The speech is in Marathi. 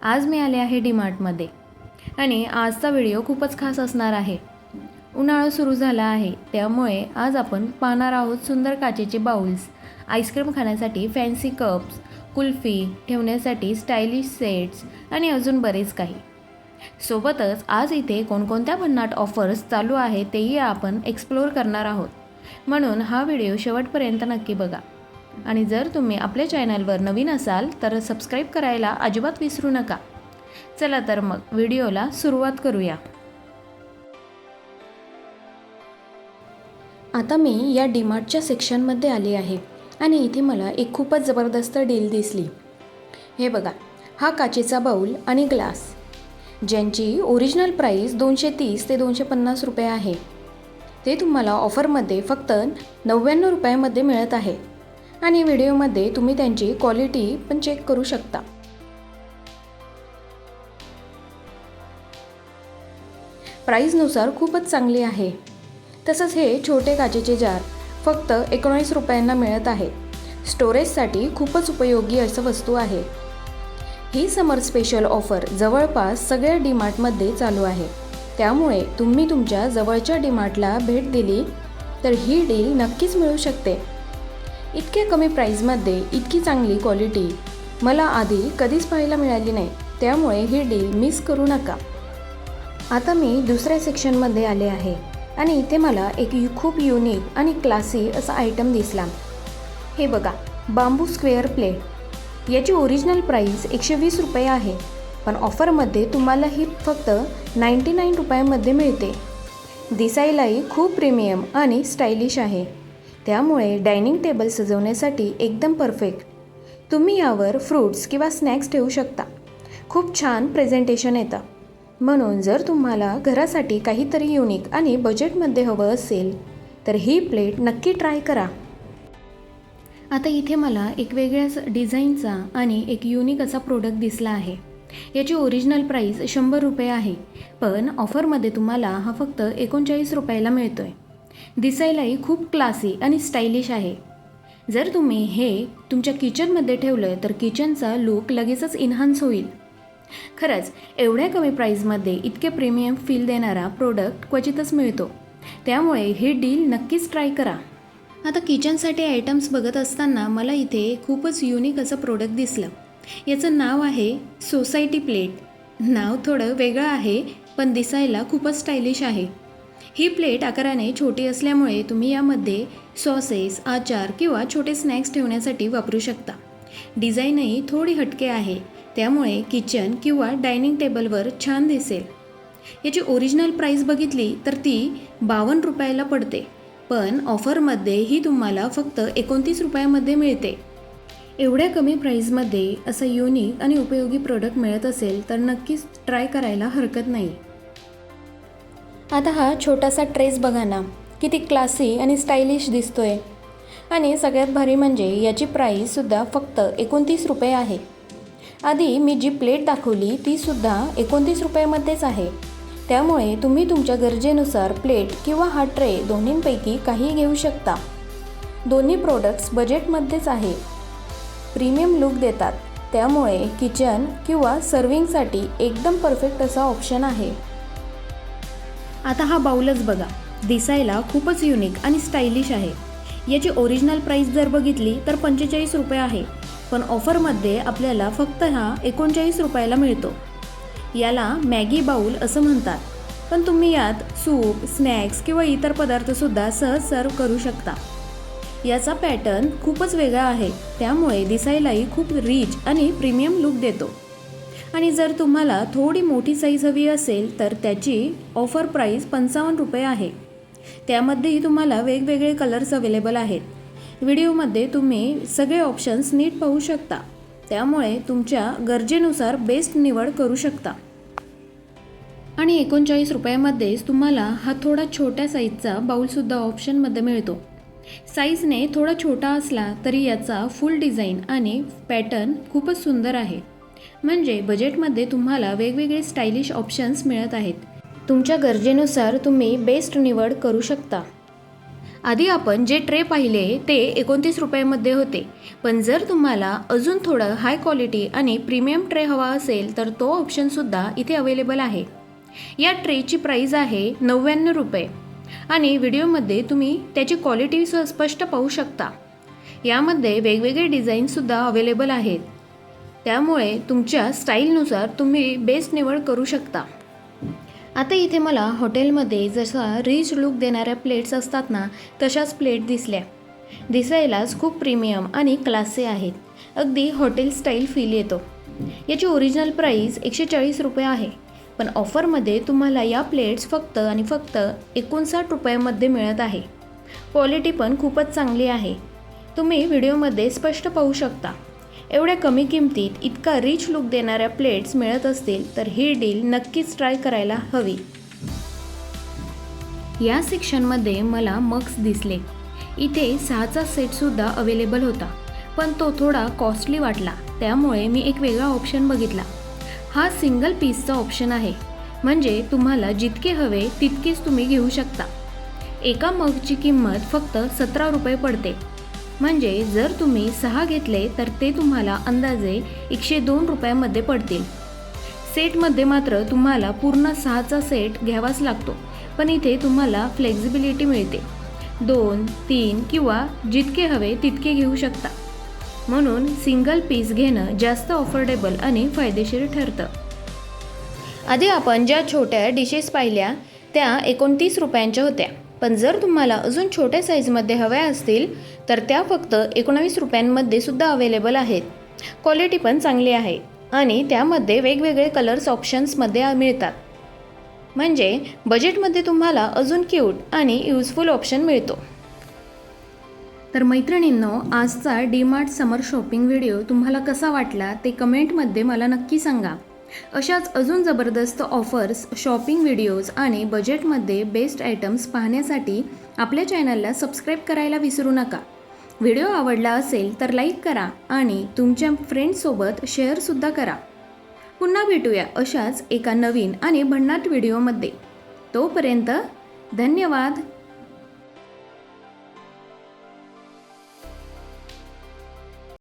आज मी आले आहे डीमार्टमध्ये आणि आजचा व्हिडिओ खूपच खास असणार आहे। उन्हाळा सुरू झाला आहे, त्यामुळे आज आपण पाहणार आहोत सुंदर काचेचे बाउल्स, आईस्क्रीम खाण्यासाठी फॅन्सी कप्स, कुल्फी ठेवण्यासाठी स्टायलिश सेट्स आणि अजून बरेच काही। सोबतच आज इथे कोणकोणत्या भन्नाट ऑफर्स चालू आहेत तेही आपण एक्सप्लोर करणार आहोत, म्हणून हा व्हिडिओ शेवटपर्यंत नक्की बघा। आणि जर तुम्ही आपल्या चॅनलवर नवीन असाल तर सबस्क्राईब करायला अजिबात विसरू नका। चला तर मग व्हिडिओला सुरुवात करूया। आता मी या डीमार्टच्या सेक्शनमध्ये आली आहे आणि इथे मला एक खूपच जबरदस्त डील दिसली। हे बघा, हा काचेचा बाउल आणि ग्लास ज्यांची ओरिजिनल प्राइस 230 ते 250 रुपये आहे, ते तुम्हाला ऑफरमध्ये फक्त 99 रुपयामध्ये मिळत आहे। आणि व्हिडिओमध्ये तुम्ही त्यांची क्वालिटी पण चेक करू शकता। प्राइसनुसार खूपच चांगली आहे। तसंच हे छोटे काचेचे जार फक्त 19 रुपयांना मिळत आहे। स्टोरेजसाठी खूपच उपयोगी असं वस्तू आहे। ही समर स्पेशल ऑफर जवळपास सगळ्या डीमार्टमध्ये चालू आहे, त्यामुळे तुम्ही तुमच्या जवळच्या डीमार्टला भेट दिली तर ही डील नक्कीच मिळू शकते। इतक्या कमी प्राईजमध्ये इतकी चांगली क्वालिटी मला आधी कधीच पाहायला मिळाली नाही, त्यामुळे ही डील मिस करू नका। आता मी दुसऱ्या सेक्शनमध्ये आले आहे आणि इथे मला एक खूप युनिक आणि क्लासी असा आयटम दिसला। हे बघा, बांबू स्क्वेअर प्लेट। याची ओरिजिनल प्राइस 120 रुपये आहे, पण ऑफरमध्ये तुम्हाला ही फक्त 99 रुपयामध्ये मिळते। दिसायलाही खूप प्रीमियम आणि स्टायलिश आहे, त्यामुळे डायनिंग टेबल सजवण्यासाठी एकदम परफेक्ट। तुम्ही यावर फ्रूट्स किंवा स्नॅक्स ठेवू शकता। खूप छान प्रेझेंटेशन येतं, म्हणून जर तुम्हाला घरासाठी काहीतरी युनिक आणि बजेटमध्ये हवं असेल तर ही प्लेट नक्की ट्राय करा। आता इथे मला एक वेगळ्याच डिझाईनचा आणि एक युनिक असा प्रोडक्ट दिसला आहे। याची ओरिजिनल प्राइस 100 रुपये आहे, पण ऑफरमध्ये तुम्हाला हा फक्त 39 रुपयाला मिळतोय। दिसायलाही खूप क्लासी आणि स्टायलिश आहे। जर तुम्ही हे तुमच्या किचनमध्ये ठेवलं तर किचनचा लुक लगेचच इन्हान्स होईल। खरंच एवढ्या कमी प्राईजमध्ये इतके प्रीमियम फील देणारा प्रोडक्ट क्वचितच मिळतो, त्यामुळे ही डील नक्कीच ट्राय करा। आता किचनसाठी आयटम्स बघत असताना मला इथे खूपच युनिक असं प्रोडक्ट दिसलं। याचं नाव आहे सोसायटी प्लेट। नाव थोडं वेगळं आहे, पण दिसायला खूपच स्टायलिश आहे। ही प्लेट आकाराने छोटी असल्यामुळे तुम्ही यामध्ये सॉसेस, आचार किंवा छोटे स्नॅक्स ठेवण्यासाठी वापरू शकता। डिझाईनही थोडी हटके आहे, त्यामुळे किचन किंवा डायनिंग टेबलवर छान दिसेल। याची ओरिजिनल प्राइस बघितली तर ती 52 रुपयाला पडते, पण ऑफरमध्ये ही तुम्हाला फक्त 29 रुपयामध्ये मिळते। एवढ्या कमी प्राईजमध्ये असं युनिक आणि उपयोगी प्रोडक्ट मिळत असेल तर नक्कीच ट्राय करायला हरकत नाही। आता हा छोटासा ट्रेस बघा ना, किती क्लासी आणि स्टायलिश दिसतोय। आणि सगळ्यात भारी म्हणजे याची प्राईससुद्धा फक्त 29 रुपये आहे। आधी मी जी प्लेट दाखवली तीसुद्धा 29 रुपयामध्येच आहे, त्यामुळे तुम्ही तुमच्या गरजेनुसार प्लेट किंवा हा ट्रे दोन्हींपैकी काही घेऊ शकता। दोन्ही प्रोडक्ट्स बजेटमध्येच आहे, प्रीमियम लुक देतात, त्यामुळे किचन किंवा सर्विंगसाठी एकदम परफेक्ट असा ऑप्शन आहे। आता हा बाउलच बघा, दिसायला खूपच युनिक आणि स्टायलिश आहे। याची ओरिजिनल प्राइस जर बघितली तर 45 रुपये आहे, पण ऑफरमध्ये आपल्याला फक्त हा 39 रुपयाला मिळतो। याला मॅगी बाउल असं म्हणतात, पण तुम्ही यात सूप, स्नॅक्स किंवा इतर पदार्थसुद्धा सहज सर्व करू शकता। याचा पॅटर्न खूपच वेगळा आहे, त्यामुळे दिसायलाही खूप रिच आणि प्रीमियम लुक देतो। आणि जर तुम्हाला थोडी मोठी साईज हवी असेल तर त्याची ऑफर प्राइस 55 रुपये आहे। त्यामध्येही तुम्हाला वेगवेगळे कलर्स अवेलेबल आहेत। व्हिडिओमध्ये तुम्ही सगळे ऑप्शन्स नीट पाहू शकता, त्यामुळे तुमच्या गरजेनुसार बेस्ट निवड करू शकता। आणि 39 रुपयामध्येच तुम्हाला हा थोडा छोट्या साईजचा बाउलसुद्धा ऑप्शनमध्ये मिळतो। साईजने थोडा छोटा असला तरी याचा फुल डिझाईन आणि पॅटर्न खूपच सुंदर आहे, म्हणजे बजेटमध्ये तुम्हाला वेगवेगळे स्टायलिश ऑप्शन्स मिळत आहेत। तुमच्या गरजेनुसार तुम्ही बेस्ट निवड करू शकता। आधी आपण जे ट्रे पाहिले ते 29 रुपयामध्ये होते, पण जर तुम्हाला अजून थोडं हाय क्वालिटी आणि प्रीमियम ट्रे हवा असेल तर तो ऑप्शनसुद्धा इथे अवेलेबल आहे. या ट्रेची प्राईज आहे 99 रुपये आणि व्हिडिओमध्ये तुम्ही त्याची क्वालिटी स्पष्ट पाहू शकता. यामध्ये वेगवेगळे डिझाईनसुद्धा अवेलेबल आहेत, त्यामुळे तुमच्या स्टाईलनुसार तुम्ही बेस्ट निवड करू शकता. आता इथे मला हॉटेलमध्ये जसा रिच लुक देणाऱ्या प्लेट्स असतात ना, तशाच प्लेट दिसल्या. दिसायलाच खूप प्रीमियम आणि क्लासी आहेत. अगदी हॉटेल स्टाईल फील येतो. याची ओरिजिनल प्राईस 140 रुपये आहे, पण ऑफरमध्ये तुम्हाला या प्लेट्स फक्त आणि फक्त 59 रुपयामध्ये मिळत आहे. क्वालिटी पण खूपच चांगली आहे. तुम्ही व्हिडिओमध्ये स्पष्ट पाहू शकता. एवढ्या कमी किमतीत इतका रिच लुक देणाऱ्या प्लेट्स मिळत असतील तर ही डील नक्कीच ट्राय करायला हवी. या सेक्शनमध्ये मला मग्स दिसले. इथे 6चा सेटसुद्धा अवेलेबल होता, पण तो थोडा कॉस्टली वाटला, त्यामुळे मी एक वेगळा ऑप्शन बघितला. हा सिंगल पीसचा ऑप्शन आहे, म्हणजे तुम्हाला जितके हवे तितकेच तुम्ही घेऊ शकता. एका मगची किंमत फक्त 17 रुपये पडते, म्हणजे जर तुम्ही 6 घेतले तर ते तुम्हाला अंदाजे 102 रुपयामध्ये पडतील. सेटमध्ये मात्र तुम्हाला पूर्ण 6चा सेट घ्यावाच लागतो, पण इथे तुम्हाला फ्लेक्झिबिलिटी मिळते. 2, 3 किंवा जितके हवे तितके घेऊ शकता. म्हणून सिंगल पीस घेणं जास्त अफोर्डेबल आणि फायदेशीर ठरतं. आधी आपण ज्या छोट्या डिशेस पाहिल्या त्या 29 रुपयांच्या होत्या, पण जर तुम्हाला अजून छोट्या साईजमध्ये हव्या असतील तर त्या फक्त 19 रुपयांमध्ये सुद्धा अवेलेबल आहेत. क्वालिटी पण चांगली आहे आणि त्यामध्ये वेगवेगळे कलर्स ऑप्शन्समध्ये मिळतात, म्हणजे बजेटमध्ये तुम्हाला अजून क्यूट आणि यूजफुल ऑप्शन मिळतो. तर मैत्रिणींनो, आजचा डीमार्ट समर शॉपिंग व्हिडिओ तुम्हाला कसा वाटला ते कमेंटमध्ये मला नक्की सांगा. अशाच अजून जबरदस्त ऑफर्स, शॉपिंग व्हिडिओज आणि बजेटमध्ये बेस्ट आयटम्स पाहण्यासाठी आपल्या चॅनलला सबस्क्राईब करायला विसरू नका. व्हिडिओ आवडला असेल तर लाईक करा आणि तुमच्या फ्रेंड्ससोबत शेअरसुद्धा करा. पुन्हा भेटूया अशाच एका नवीन आणि भन्नाट व्हिडिओमध्ये. तोपर्यंत धन्यवाद.